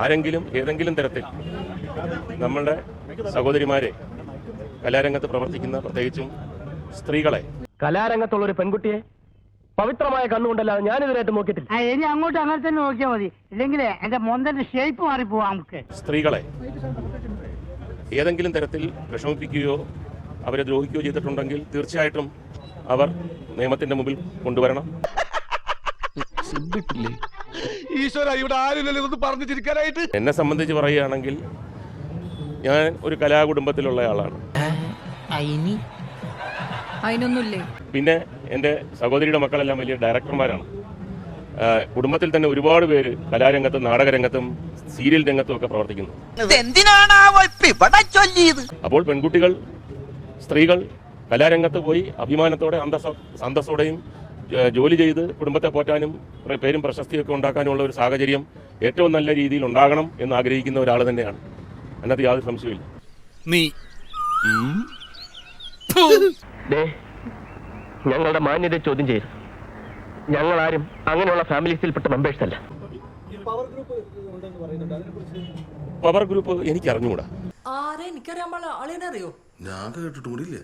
ആരെങ്കിലും ഏതെങ്കിലും തരത്തിൽ നമ്മളുടെ സഹോദരിമാരെ കലാരംഗത്ത് പ്രവർത്തിക്കുന്ന പ്രത്യേകിച്ചും സ്ത്രീകളെ കലാരംഗത്തുള്ള ഒരു പെൺകുട്ടിയെ പവിത്രമായ കണ്ണുകൊണ്ടല്ലാതെ ഞാനിതുവരെയായിട്ട് നോക്കിയിട്ടില്ല. ഇനി അങ്ങോട്ട് അങ്ങനെ തന്നെ നോക്കിയാൽ മതി, ഇല്ലെങ്കിൽ എന്റെ മൊന്തന്റെ ഷേപ്പ് മാറിപ്പോവാം. നമുക്ക് സ്ത്രീകളെ ഏതെങ്കിലും തരത്തിൽ വിഷമിപ്പിക്കുകയോ അവരെ ദ്രോഹിക്കുകയോ ചെയ്തിട്ടുണ്ടെങ്കിൽ തീർച്ചയായിട്ടും അവർ നിയമത്തിന്റെ മുമ്പിൽ കൊണ്ടുവരണം. എന്നെ സംബന്ധിച്ച് പറയുകയാണെങ്കിൽ ഞാൻ ഒരു കലാകുടുംബത്തിലുള്ള ആളാണ്. പിന്നെ എൻ്റെ സഹോദരിയുടെ മക്കളെല്ലാം വലിയ ഡയറക്ടർമാരാണ്. കുടുംബത്തിൽ തന്നെ ഒരുപാട് പേര് കലാരംഗത്തും നാടകരംഗത്തും സീരിയൽ രംഗത്തും ഒക്കെ പ്രവർത്തിക്കുന്നു. അപ്പോൾ പെൺകുട്ടികൾ, സ്ത്രീകൾ കലാരംഗത്ത് പോയി അഭിമാനത്തോടെ അന്തസ്സോടെയും ജോലി ചെയ്ത് കുടുംബത്തെ പോറ്റാനും പേരും പ്രശസ്തിയൊക്കെ ഉണ്ടാക്കാനുമുള്ള ഒരു സാഹചര്യം ഏറ്റവും നല്ല രീതിയിൽ ഉണ്ടാകണം എന്ന് ആഗ്രഹിക്കുന്ന ഒരാൾ തന്നെയാണ്. അതിനകത്ത് യാതൊരു സംശയമില്ല. ഞങ്ങളുടെ മാന്യത ചോദ്യം ചെയ്തു. ഞങ്ങൾ ആരും അങ്ങനെയുള്ള ഫാമിലീസിൽപ്പെട്ട മെമ്പേഴ്സ് അല്ല. പവർ ഗ്രൂപ്പ് എനിക്ക് അറിഞ്ഞുകൂടാ. ഞാൻ കേട്ടിട്ടും കൂടിയില്ല.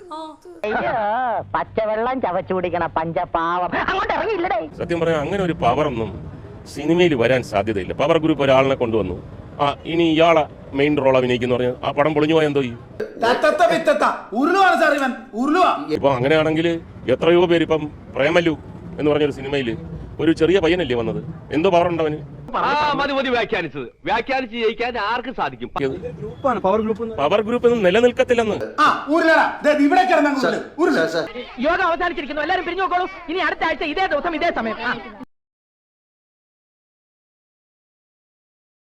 പച്ചവെള്ളം ചവച്ചു കുടിക്കണ പഞ്ചപാവം അങ്ങോട്ട് ഇറങ്ങിയില്ലടേ. സത്യം പറയാൻ അങ്ങനെ ഒരു പവറൊന്നും സിനിമയിൽ വരാൻ സാധ്യതയില്ല. പവർ ഗ്രൂപ്പ് ഒരാളിനെ കൊണ്ടുവന്നു, ഇനി ഇയാളെ മെയിൻ റോൾ അഭിനയിക്കുന്നു പറഞ്ഞാൽ ആ പടം പൊളിഞ്ഞു പോയാൽ എന്തോ ചെയ്യും? ഇപ്പൊ അങ്ങനെയാണെങ്കിൽ എത്രയോ പേര് ഇപ്പം പ്രേമലു എന്ന് പറഞ്ഞൊരു സിനിമയിൽ ഒരു ചെറിയ പയ്യനല്ലേ വന്നത്, എന്തോ പവർ ഉണ്ടവന്. വ്യാഖ്യാനിച്ച് ജയിക്കാൻ ആർക്കും സാധിക്കും. പവർ ഗ്രൂപ്പ് ഒന്നും നിലനിൽക്കത്തില്ലെന്ന്. യോഗ അവസാനിച്ചിരിക്കുന്നു, എല്ലാവരും പിരിഞ്ഞു നോക്കോളൂ. ഇനി അടുത്ത ആഴ്ച ഇതേ ദിവസം ഇതേ സമയം.